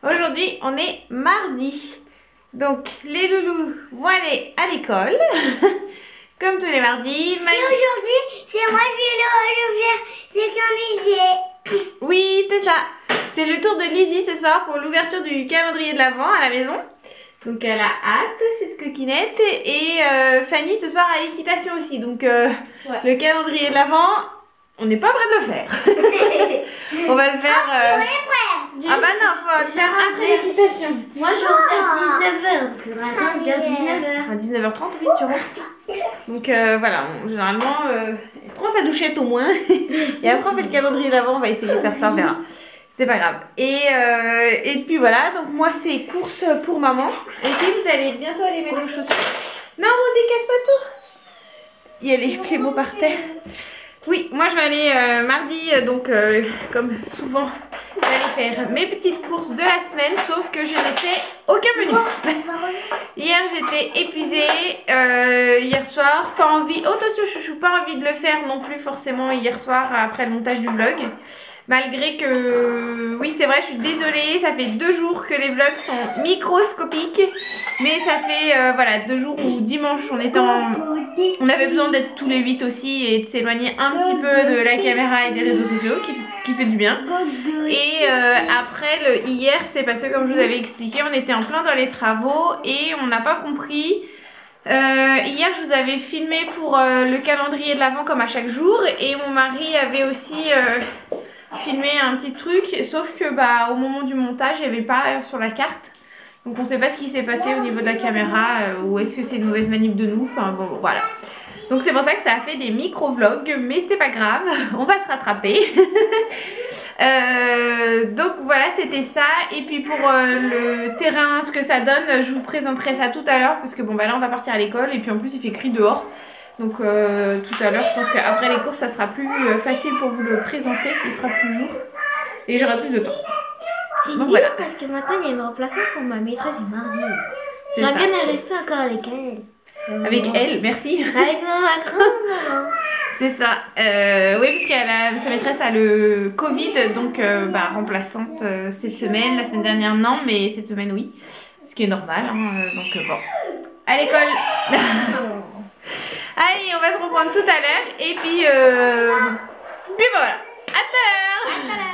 Aujourd'hui, on est mardi. Donc, les loulous vont aller à l'école. Comme tous les mardis. Et aujourd'hui, c'est moi qui vais le calendrier. Oui, c'est ça. C'est le tour de Lizzie ce soir pour l'ouverture du calendrier de l'Avent à la maison. Donc, elle a hâte, cette coquinette. Et Fanny, ce soir, a l'équitation aussi. Donc, le calendrier de l'Avent, on n'est pas prêt de le faire. On va le faire... Ah bah non, faut le faire après l'équitation. Moi je vais faire 19h, donc il faudra attendre vers 19h. Enfin 19h30, oui, tu rentres. Donc voilà, généralement, elle prend sa douchette au moins. Et après on fait le calendrier d'avant, on va essayer de faire ça, on verra. C'est pas grave. Et puis voilà, donc moi c'est course pour maman. Et puis vous allez bientôt aller mettre vos chaussures. Non Rosie, casse pas tout. Il y a les Clémo par terre. Oui, moi je vais aller mardi, donc comme souvent, je vais aller faire mes petites courses de la semaine, sauf que je n'ai fait aucun menu. Hier j'étais épuisée, hier soir, pas envie, attention chouchou, pas envie de le faire non plus forcément hier soir après le montage du vlog. Malgré que, oui c'est vrai, je suis désolée, ça fait 2 jours que les vlogs sont microscopiques. Mais ça fait, voilà, 2 jours où dimanche on était on avait besoin d'être tous les 8 aussi et de s'éloigner un petit peu de la caméra et des réseaux sociaux, qui fait du bien. Et après, hier, c'est parce que comme je vous avais expliqué, on était en plein dans les travaux et on n'a pas compris. Hier je vous avais filmé pour le calendrier de l'Avent comme à chaque jour. Et mon mari avait aussi... filmer un petit truc, sauf que bah au moment du montage il n'y avait pas sur la carte, donc on sait pas ce qui s'est passé au niveau de la caméra, ou est-ce que c'est une mauvaise manip de nous, enfin bon voilà. Donc c'est pour ça que ça a fait des micro-vlogs, mais c'est pas grave, on va se rattraper. Donc voilà, c'était ça. Et puis pour le terrain, ce que ça donne, je vous présenterai ça tout à l'heure, parce que bon bah là on va partir à l'école, et puis en plus il fait gris dehors. Donc tout à l'heure, je pense qu'après les courses, ça sera plus facile pour vous le présenter. Il fera plus jour et j'aurai plus de temps. C'est bien voilà. Parce que maintenant, il y a une remplaçante pour ma maîtresse du mardi. J'aimerais bien rester encore avec elle. Avec elle, merci. Avec ma grand-maman. C'est ça. Oui, puisque sa maîtresse a le Covid, donc bah, remplaçante cette semaine. La semaine dernière, non, mais cette semaine, oui. Ce qui est normal. Hein, donc bon. À l'école. Allez, on va se reprendre tout à l'heure et puis voilà. À tout à l'heure.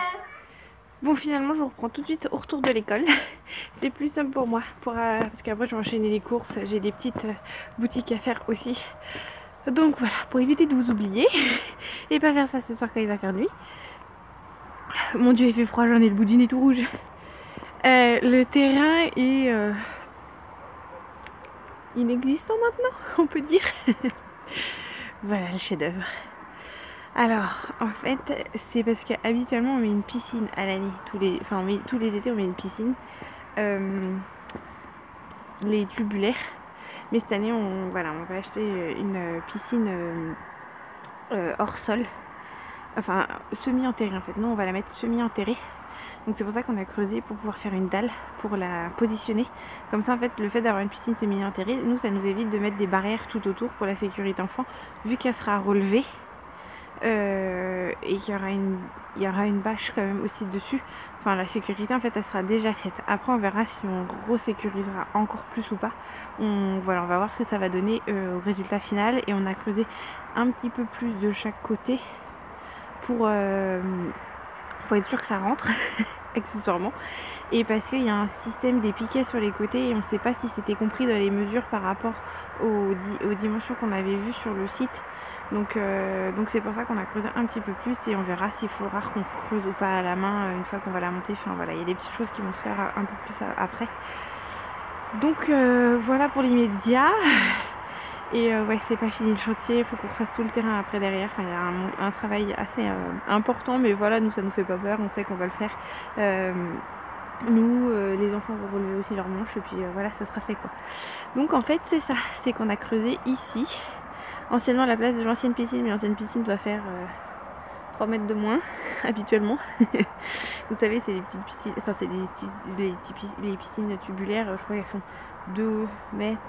Bon, finalement, je vous reprends tout de suite au retour de l'école. C'est plus simple pour moi, parce qu'après, je vais enchaîner les courses. J'ai des petites boutiques à faire aussi. Donc voilà, pour éviter de vous oublier et pas faire ça ce soir quand il va faire nuit. Mon Dieu, il fait froid, j'en ai le bout du nez tout rouge. Le terrain est inexistant maintenant, on peut dire. Voilà le chef-d'œuvre. Alors, en fait, c'est parce qu'habituellement on met une piscine à l'année. Tous les étés on met une piscine. Les tubulaires. Mais cette année, on va acheter une piscine hors sol. Enfin, semi-enterrée en fait. Nous, on va la mettre semi-enterrée. Donc c'est pour ça qu'on a creusé pour pouvoir faire une dalle pour la positionner. Comme ça en fait le fait d'avoir une piscine semi-enterrée, nous ça nous évite de mettre des barrières tout autour pour la sécurité enfant, vu qu'elle sera relevée et qu'il y aura une bâche quand même aussi dessus. Enfin la sécurité en fait elle sera déjà faite. Après on verra si on resécurisera encore plus ou pas. On va voir ce que ça va donner au résultat final. Et on a creusé un petit peu plus de chaque côté pour être sûr que ça rentre accessoirement, et parce qu'il y a un système des piquets sur les côtés et on ne sait pas si c'était compris dans les mesures par rapport aux dimensions qu'on avait vues sur le site. Donc c'est pour ça qu'on a creusé un petit peu plus et on verra s'il faudra qu'on creuse ou pas à la main une fois qu'on va la monter. Enfin voilà, il y a des petites choses qui vont se faire un peu plus après. Donc voilà pour l'immédiat. Et ouais, c'est pas fini le chantier, il faut qu'on refasse tout le terrain après derrière. Enfin, il y a un travail assez important, mais voilà, nous ça nous fait pas peur, on sait qu'on va le faire. Nous, les enfants vont relever aussi leurs manches et puis voilà, ça sera fait quoi. Donc en fait, c'est ça, c'est qu'on a creusé ici, anciennement la place de l'ancienne piscine, mais l'ancienne piscine doit faire 3 mètres de moins habituellement. Vous savez, c'est les petites piscines, enfin c'est les piscines tubulaires, je crois qu'elles font 2 mètres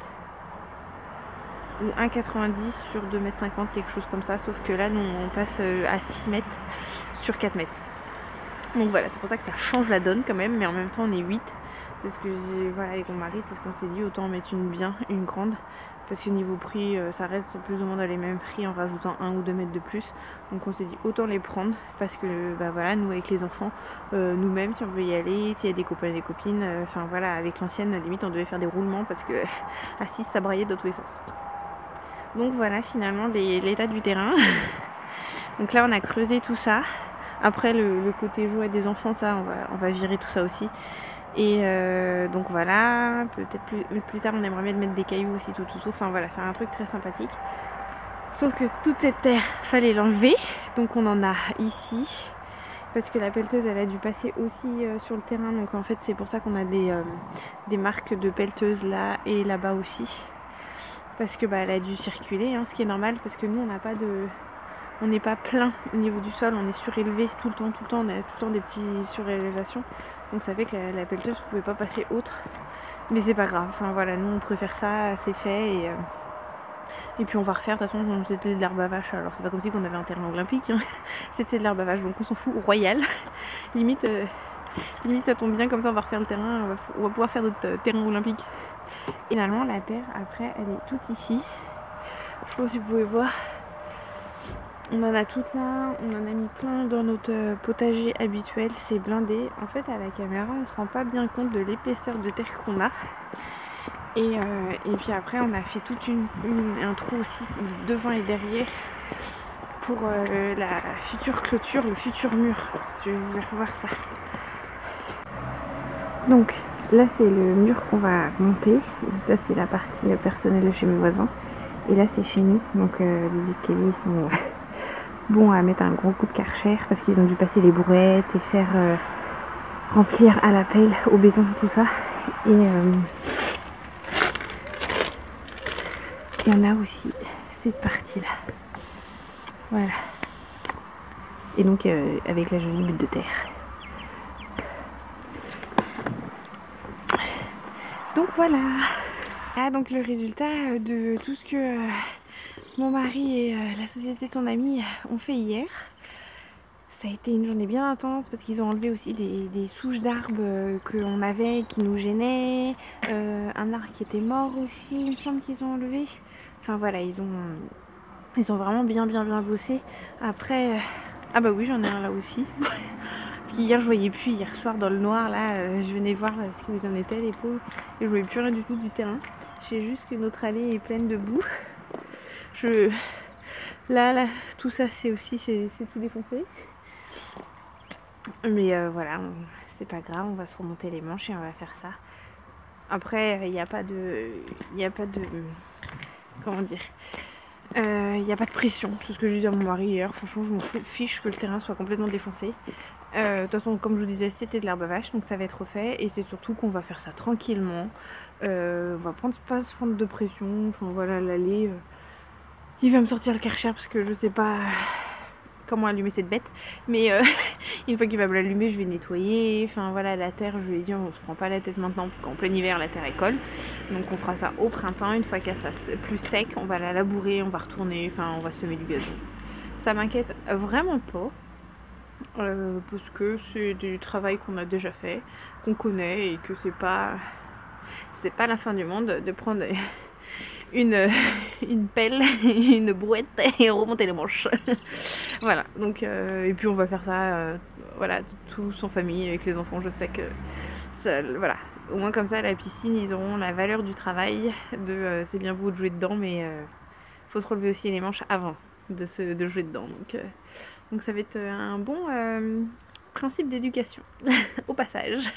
ou 1,90 sur 2,50 mètres, quelque chose comme ça, sauf que là nous on passe à 6 mètres sur 4 mètres. Donc voilà, c'est pour ça que ça change la donne quand même, mais en même temps on est 8. C'est ce que j'ai, voilà, avec mon mari, c'est ce qu'on s'est dit, autant en mettre une grande, parce que niveau prix, ça reste plus ou moins dans les mêmes prix en rajoutant 1 ou 2 mètres de plus. Donc on s'est dit autant les prendre, parce que bah voilà, nous avec les enfants, nous-mêmes si on veut y aller, s'il y a des copains et des copines, enfin voilà, avec l'ancienne limite on devait faire des roulements parce que à 6 ça braillait de tous les sens. Donc voilà finalement l'état du terrain. Donc là on a creusé tout ça. Après le côté jouet des enfants, ça on va virer tout ça aussi. Et donc voilà, peut-être plus tard on aimerait bien mettre des cailloux aussi tout. Enfin voilà, faire un truc très sympathique. Sauf que toute cette terre, fallait l'enlever. Donc on en a ici. Parce que la pelleteuse elle a dû passer aussi sur le terrain. Donc en fait c'est pour ça qu'on a des marques de pelleteuse là et là-bas aussi. Parce que bah elle a dû circuler, hein, ce qui est normal parce que nous on n'est pas plein au niveau du sol, on est surélevé tout le temps, on a tout le temps des petites surélévations. Donc ça fait que la pelleteuse ne pouvait pas passer autre. Mais c'est pas grave, enfin voilà, nous on préfère ça, c'est fait et puis on va refaire, de toute façon c'était de l'herbe à vache, alors c'est pas comme si on avait un terrain olympique, hein. C'était de l'herbe à vache, donc on s'en fout, royal. Limite ça tombe bien, comme ça on va refaire le terrain, on va pouvoir faire notre terrain olympique. Et finalement la terre après elle est toute ici, je sais pas si vous pouvez voir, on en a toutes là, on en a mis plein dans notre potager habituel, c'est blindé. En fait à la caméra on se rend pas bien compte de l'épaisseur de terre qu'on a. Et puis après on a fait tout un trou aussi devant et derrière pour la future clôture, le futur mur. Je vais vous faire voir ça. Donc là c'est le mur qu'on va monter. Ça c'est la partie personnelle de chez mes voisins. Et là c'est chez nous. Donc les escaliers sont bons à mettre un gros coup de Karcher parce qu'ils ont dû passer les brouettes et faire remplir à la pelle, au béton, tout ça. Et il y en a aussi cette partie là. Voilà. Et donc avec la jolie butte de terre. Donc voilà. Ah, donc le résultat de tout ce que mon mari et la société de son ami ont fait hier. Ça a été une journée bien intense parce qu'ils ont enlevé aussi des souches d'arbres qu'on avait qui nous gênaient. Un arbre qui était mort aussi, il me semble qu'ils ont enlevé. Enfin voilà, ils ont vraiment bien bossé. Après, ah bah oui, j'en ai un là aussi. Parce qu'hier je voyais plus, hier soir dans le noir là, je venais voir ce qu'ils en étaient les pauvres. Et je voyais plus rien du tout du terrain. Je sais juste que notre allée est pleine de boue. Là, tout ça c'est tout défoncé. Mais voilà, c'est pas grave, on va se remonter les manches et on va faire ça. Après, il n'y a pas de... Comment dire, il n'y a pas de pression. C'est ce que je disais à mon mari hier. Franchement, je m'en fiche que le terrain soit complètement défoncé. De toute façon, comme je vous disais, c'était de l'herbe à vache, donc ça va être refait. Et c'est surtout qu'on va faire ça tranquillement. On va pas se prendre de pression. Enfin voilà, l'allée... il va me sortir le Karcher parce que je sais pas comment allumer cette bête. Mais une fois qu'il va me l'allumer, je vais nettoyer. Enfin voilà, la terre, je lui ai dit, on se prend pas la tête maintenant parce qu'en plein hiver, la terre elle colle. Donc on fera ça au printemps. Une fois qu'elle sera plus sec, on va la labourer, on va retourner, enfin on va semer du gazon. Ça m'inquiète vraiment pas. Parce que c'est du travail qu'on a déjà fait, qu'on connaît et que c'est pas la fin du monde de prendre une pelle, une brouette et remonter les manches. Voilà, donc et puis on va faire ça voilà, tous en famille avec les enfants. Je sais que ça, voilà, au moins comme ça à la piscine ils auront la valeur du travail de c'est bien beau de jouer dedans, mais faut se relever aussi les manches avant de jouer dedans. Donc ça va être un bon principe d'éducation au passage.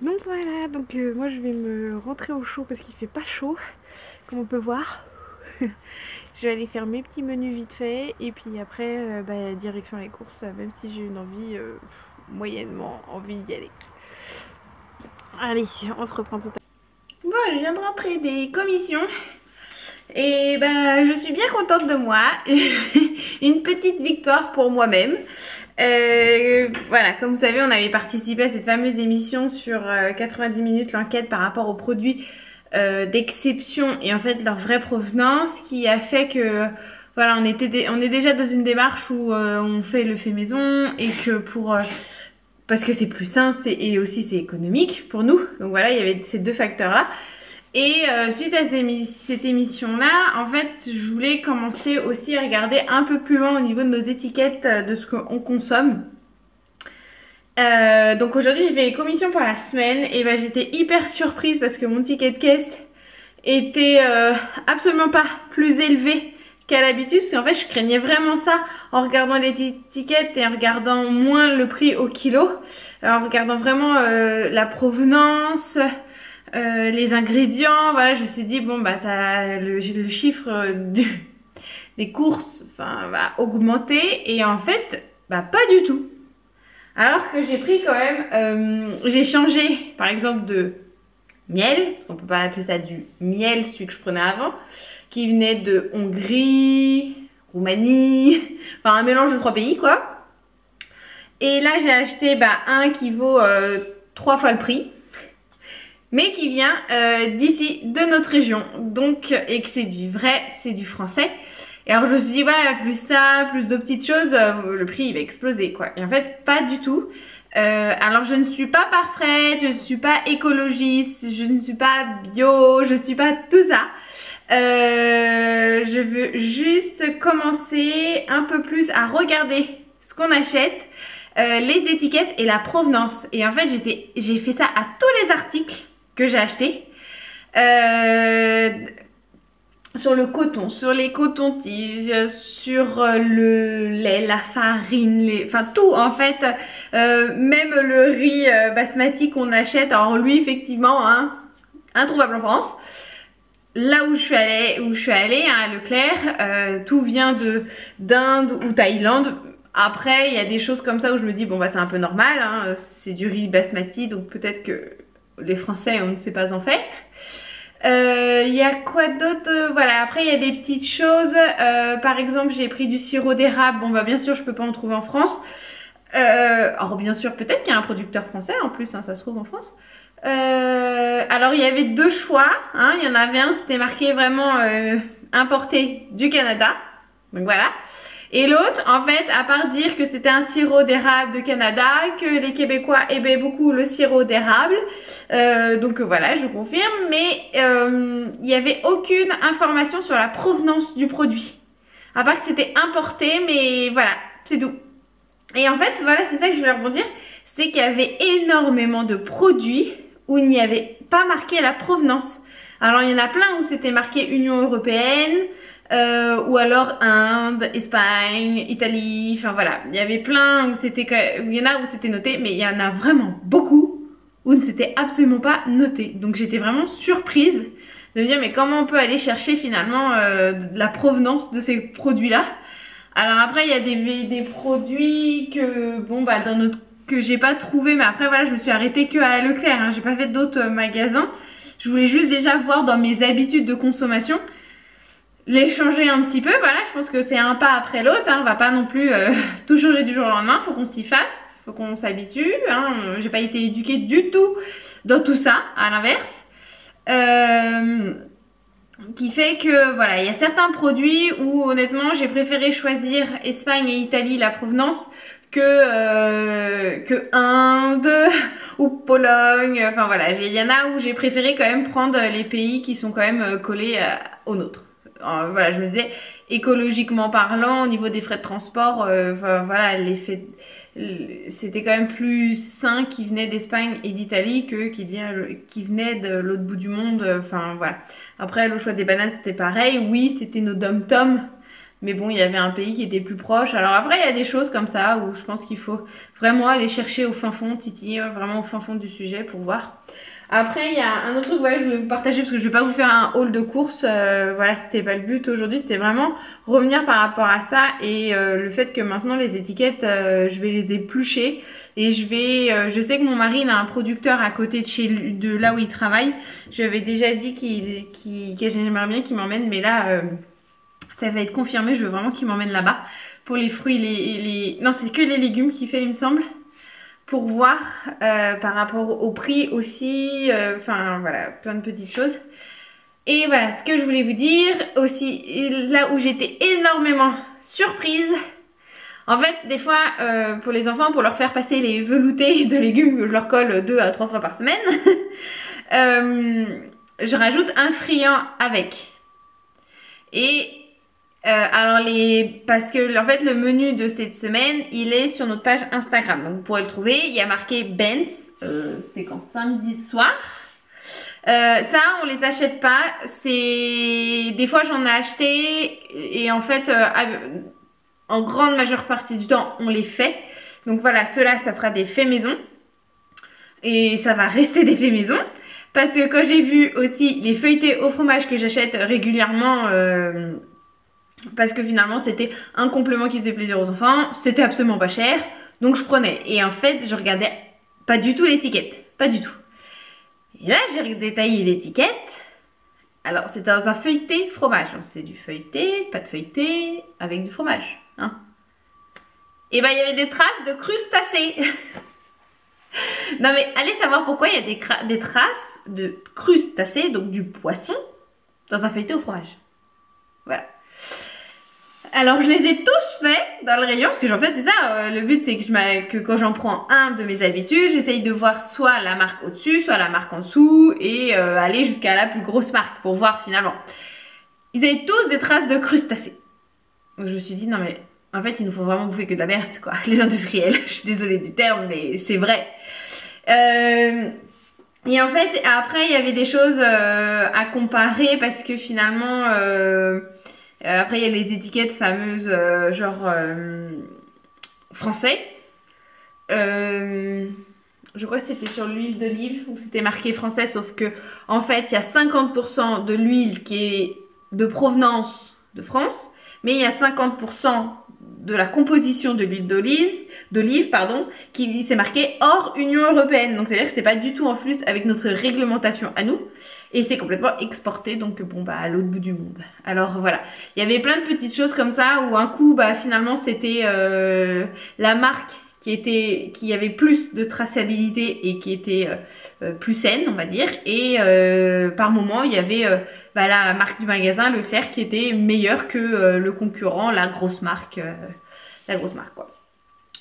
Donc voilà, donc moi je vais me rentrer au chaud parce qu'il fait pas chaud, comme on peut voir. Je vais aller faire mes petits menus vite fait et puis après direction les courses, même si j'ai une envie, moyennement envie d'y aller. Allez, on se reprend tout à l'heure. Bon, je viens de rentrer des commissions et je suis bien contente de moi. Une petite victoire pour moi-même. Voilà, comme vous savez, on avait participé à cette fameuse émission sur 90 minutes, l'enquête par rapport aux produits d'exception et en fait leur vraie provenance, qui a fait que voilà, on est déjà dans une démarche où on fait le fait maison et que parce que c'est plus sain et aussi c'est économique pour nous. Donc voilà, il y avait ces deux facteurs là. Et suite à cette émission-là, en fait, je voulais commencer aussi à regarder un peu plus loin au niveau de nos étiquettes de ce qu'on consomme. Donc aujourd'hui, j'ai fait les commissions pour la semaine et j'étais hyper surprise parce que mon ticket de caisse était absolument pas plus élevé qu'à l'habitude. Parce qu'en fait, je craignais vraiment ça en regardant les étiquettes et en regardant moins le prix au kilo. En regardant vraiment la provenance... les ingrédients, voilà, je me suis dit bon le chiffre des courses va augmenter et en fait pas du tout. Alors que j'ai pris quand même, j'ai changé par exemple de miel, parce qu'on peut pas appeler ça du miel celui que je prenais avant, qui venait de Hongrie, Roumanie, enfin un mélange de 3 pays quoi. Et là j'ai acheté un qui vaut 3 fois le prix, mais qui vient d'ici, de notre région, donc, et que c'est du vrai, c'est du français. Et alors je me suis dit, plus ça, plus de petites choses, le prix il va exploser quoi. Et en fait, pas du tout. Alors je ne suis pas parfaite, je ne suis pas écologiste, je ne suis pas bio, je ne suis pas tout ça. Je veux juste commencer un peu plus à regarder ce qu'on achète, les étiquettes et la provenance. Et en fait, j'ai fait ça à tous les articles que j'ai acheté, sur le coton, sur les cotons-tiges, sur le lait, la farine, enfin tout en fait, même le riz basmati qu'on achète, alors lui effectivement introuvable en France. Là où je suis allée à Leclerc, tout vient d'Inde ou Thaïlande. Après il y a des choses comme ça où je me dis c'est un peu normal, c'est du riz basmati, donc peut-être que les Français, on ne sait pas en faire. Il y a quoi d'autre? Voilà, après il y a des petites choses. Par exemple, j'ai pris du sirop d'érable. Bien sûr, je peux pas en trouver en France. Alors bien sûr, peut-être qu'il y a un producteur français en plus, ça se trouve en France. Alors il y avait deux choix. Il y en avait un, c'était marqué vraiment importé du Canada. Donc voilà. Et l'autre, en fait, à part dire que c'était un sirop d'érable de Canada, que les Québécois aimaient beaucoup le sirop d'érable, donc voilà, je confirme, mais il n'y avait aucune information sur la provenance du produit. À part que c'était importé, mais voilà, c'est tout. Et en fait, voilà, c'est ça que je voulais rebondir, c'est qu'il y avait énormément de produits où il n'y avait pas marqué la provenance. Alors, il y en a plein où c'était marqué Union Européenne, ou alors Inde, Espagne, Italie, enfin voilà, il y avait plein où il y en a où c'était noté, mais il y en a vraiment beaucoup où ne c'était absolument pas noté. Donc j'étais vraiment surprise de me dire mais comment on peut aller chercher finalement la provenance de ces produits-là. Alors après il y a des produits que que j'ai pas trouvé, mais après voilà, je me suis arrêtée que à Leclerc, j'ai pas fait d'autres magasins. Je voulais juste déjà voir dans mes habitudes de consommation, les changer un petit peu, voilà, je pense que c'est un pas après l'autre, on va pas non plus tout changer du jour au lendemain, faut qu'on s'y fasse, faut qu'on s'habitue, j'ai pas été éduquée du tout dans tout ça, à l'inverse, qui fait que voilà, il y a certains produits où honnêtement j'ai préféré choisir Espagne et Italie la provenance que Inde ou Pologne, enfin voilà, il y en a où j'ai préféré quand même prendre les pays qui sont quand même collés aux nôtres. Voilà, je me disais, écologiquement parlant, au niveau des frais de transport, voilà, c'était quand même plus sain qui venait d'Espagne et d'Italie que qui venait de l'autre bout du monde, enfin voilà. Après, le choix des bananes, c'était pareil. Oui, c'était nos dom-toms Mais bon, il y avait un pays qui était plus proche. Alors après, il y a des choses comme ça où je pense qu'il faut vraiment aller chercher au fin fond, titiller vraiment au fin fond du sujet pour voir. Après, il y a un autre truc, voilà, je vais vous partager parce que je vais pas vous faire un haul de courses. Voilà, c'était pas le but aujourd'hui. C'était vraiment revenir par rapport à ça et le fait que maintenant les étiquettes, je vais les éplucher et je sais que mon mari il a un producteur à côté de là où il travaille. Je lui avais déjà dit que j'aimerais bien qu'il m'emmène, mais là. Ça va être confirmé, je veux vraiment qu'il m'emmène là-bas. Pour les fruits, non, c'est que les légumes qu'il fait, il me semble. Pour voir par rapport au prix aussi. Enfin, voilà, plein de petites choses. Et voilà, ce que je voulais vous dire aussi, là où j'étais énormément surprise. En fait, des fois, pour les enfants, pour leur faire passer les veloutés de légumes que je leur colle 2 à 3 fois par semaine, je rajoute un friand avec. Et... alors parce que en fait le menu de cette semaine il est sur notre page Instagram, donc vous pourrez le trouver. Il y a marqué Ben's, c'est quand samedi soir. Ça on les achète pas, c'est des fois j'en ai acheté et en fait en grande majeure partie du temps on les fait. Donc voilà, ceux-là ça sera des faits maison et ça va rester des faits maison. Parce que quand j'ai vu aussi les feuilletés au fromage que j'achète régulièrement, parce que finalement c'était un complément qui faisait plaisir aux enfants, c'était absolument pas cher, donc je prenais. Et en fait je regardais pas du tout l'étiquette, pas du tout. Et là j'ai détaillé l'étiquette. Alors c'est dans un feuilleté fromage, donc c'est du feuilleté, pas de feuilleté, avec du fromage, hein. Et ben il y avait des traces de crustacés. Non mais allez savoir pourquoi il y a des traces de crustacés, donc du poisson, dans un feuilleté au fromage. Voilà. Alors je les ai tous faits dans le rayon parce que en fait c'est ça, le but c'est que quand j'en prends un de mes habitudes, j'essaye de voir soit la marque au-dessus, soit la marque en dessous et aller jusqu'à la plus grosse marque pour voir finalement. Ils avaient tous des traces de crustacés. Donc je me suis dit non mais en fait il nous faut vraiment bouffer que de la merde quoi, les industriels, je suis désolée du terme mais c'est vrai. Et en fait après il y avait des choses à comparer parce que finalement... après il y a les étiquettes fameuses français. Je crois que c'était sur l'huile d'olive où c'était marqué français, sauf que en fait il y a 50% de l'huile qui est de provenance de France, mais il y a 50% de la composition de l'huile d'olive, qui s'est marqué hors Union Européenne. Donc c'est-à-dire que c'est pas du tout en flux avec notre réglementation à nous. Et c'est complètement exporté, donc bon bah à l'autre bout du monde. Alors voilà, il y avait plein de petites choses comme ça où un coup bah finalement c'était la marque qui avait plus de traçabilité et qui était plus saine on va dire. Et par moment il y avait la marque du magasin Leclerc qui était meilleure que le concurrent, la grosse marque quoi.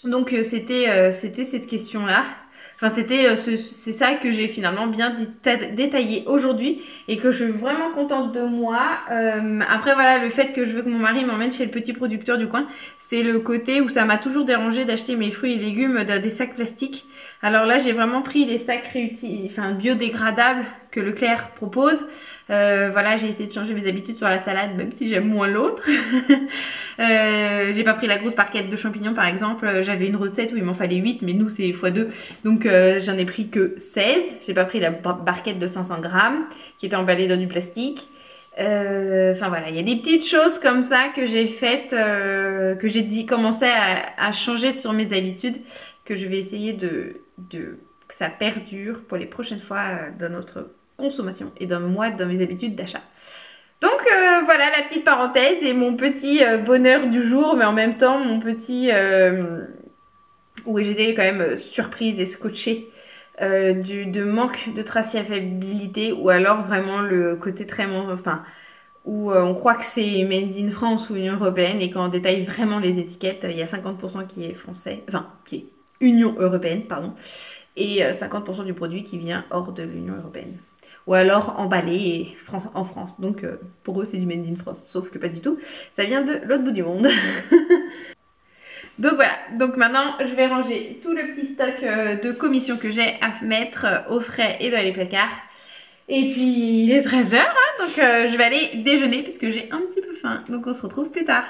Donc c'était cette question là. Enfin, c'est ça que j'ai finalement bien détaillé aujourd'hui et que je suis vraiment contente de moi. Après, voilà, le fait que je veux que mon mari m'emmène chez le petit producteur du coin, c'est le côté où ça m'a toujours dérangé d'acheter mes fruits et légumes dans des sacs plastiques. Alors là, j'ai vraiment pris les sacs biodégradables que Leclerc propose. Voilà, j'ai essayé de changer mes habitudes sur la salade, même si j'aime moins l'autre. J'ai pas pris la grosse barquette de champignons par exemple. J'avais une recette où il m'en fallait 8, mais nous c'est x2. Donc j'en ai pris que 16. J'ai pas pris la barquette de 500 grammes qui était emballée dans du plastique. Enfin voilà, il y a des petites choses comme ça que j'ai faites, que j'ai commencé à changer sur mes habitudes, que je vais essayer que ça perdure pour les prochaines fois dans notre consommation et dans mes habitudes d'achat. Donc voilà la petite parenthèse et mon petit bonheur du jour, mais en même temps mon petit... où j'étais quand même surprise et scotchée de manque de traçabilité, ou alors vraiment le côté très... où on croit que c'est made in France ou Union Européenne et quand on détaille vraiment les étiquettes, il y a 50% qui est français, qui est Union Européenne, pardon, et 50% du produit qui vient hors de l'Union Européenne. Ou alors emballé en France. Donc pour eux c'est du made in France, sauf que pas du tout. Ça vient de l'autre bout du monde. Donc voilà, donc maintenant je vais ranger tout le petit stock de commissions que j'ai à mettre au frais et dans les placards. Et puis il est 13h, hein, donc je vais aller déjeuner puisque j'ai un petit peu faim. Donc on se retrouve plus tard.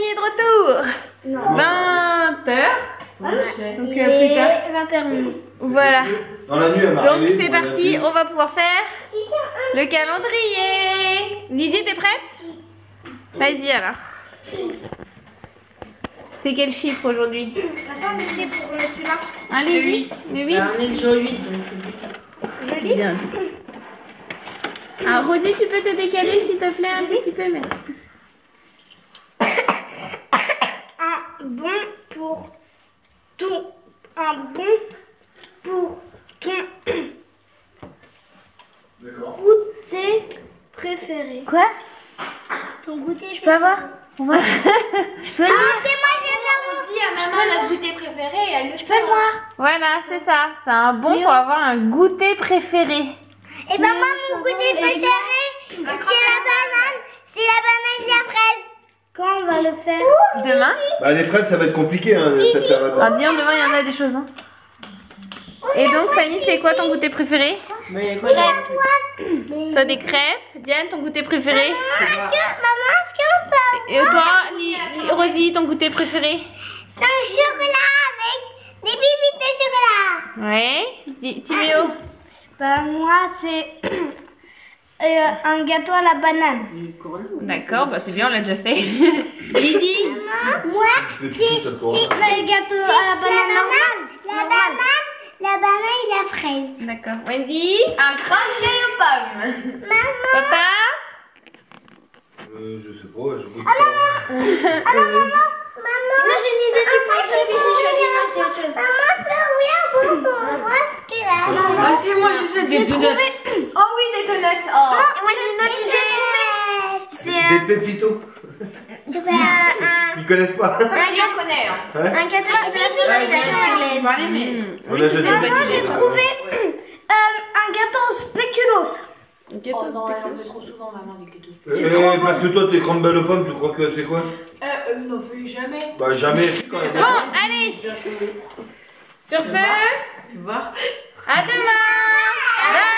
Fanny est de retour. 20h. Donc plus tard. 21h. Voilà. Dans la nuit, elle m'a Donc réveillé, c'est on a parti, dit- on va pouvoir faire le calendrier. Lizzie, t'es prête? Vas-y alors. C'est quel chiffre aujourd'hui? Attends, mais c'est pour celui-là. Un Lizzie? Le 8? On est le jour 8, donc c'est Je lis. Bien. Alors Rosie, tu peux te décaler s'il te plaît un petit peu, merci. Un bon pour ton. Un bon pour ton D'accord. goûter préféré. Quoi? Ton goûter Je peux avoir? On va... Je peux le voir. C'est moi, je vais faire mon dit à maman notre goûter préféré, elle Je peux le voir. Voilà, c'est ça. C'est un bon pour avoir un goûter préféré. Et ben moi, mon goûter préféré, c'est la banane. C'est la banane et la fraise. Quand on va le faire? Demain? Bah, les fraises, ça va être compliqué, hein, cette période. Ah bien, demain il y en a des choses. Hein. Et donc Fanny, c'est quoi ton goûter préféré? Mais il y a quoi Toi des crêpes. Diane, ton goûter préféré? Maman, est-ce qu'on peut Et toi, Rosie, ton goûter préféré? c'est un chocolat avec des pépites de chocolat? Ouais. Timéo? Ben moi, c'est un gâteau à la banane. D'accord, bah c'est bien, on l'a déjà fait. Lydie? Moi, C'est tout, ça, toi. le gâteau à la banane normale. La banane et la fraise. D'accord. Wendy? Un craquelin aux pommes. Papa? Je sais pas, je goûte pas. Sinon, j'ai une idée du papier, mais j'ai choisi non, c'est autre chose. Maman, je peux ouvrir un bonbon. Moi, ce qu'il a. Ah si, moi je sais des donuts. Oh oui, des donuts. Oh. Moi, j'ai une autre idée. C'est Des pépitos. un Ils connaissent pas. Si, je connais. Hein. Ouais. gâteau chocolat. Mais... Oui, Moi, c'est j'ai trouvé un gâteau spéculoos. Oh non, elle en fait trop souvent, maman, des gâteaux. Parce que toi, tes crumbles aux pommes, tu crois que c'est quoi? N'en fais jamais. Bah, jamais. Quand même. Bon, allez. Sur ce, Tu vois? à demain. Bye.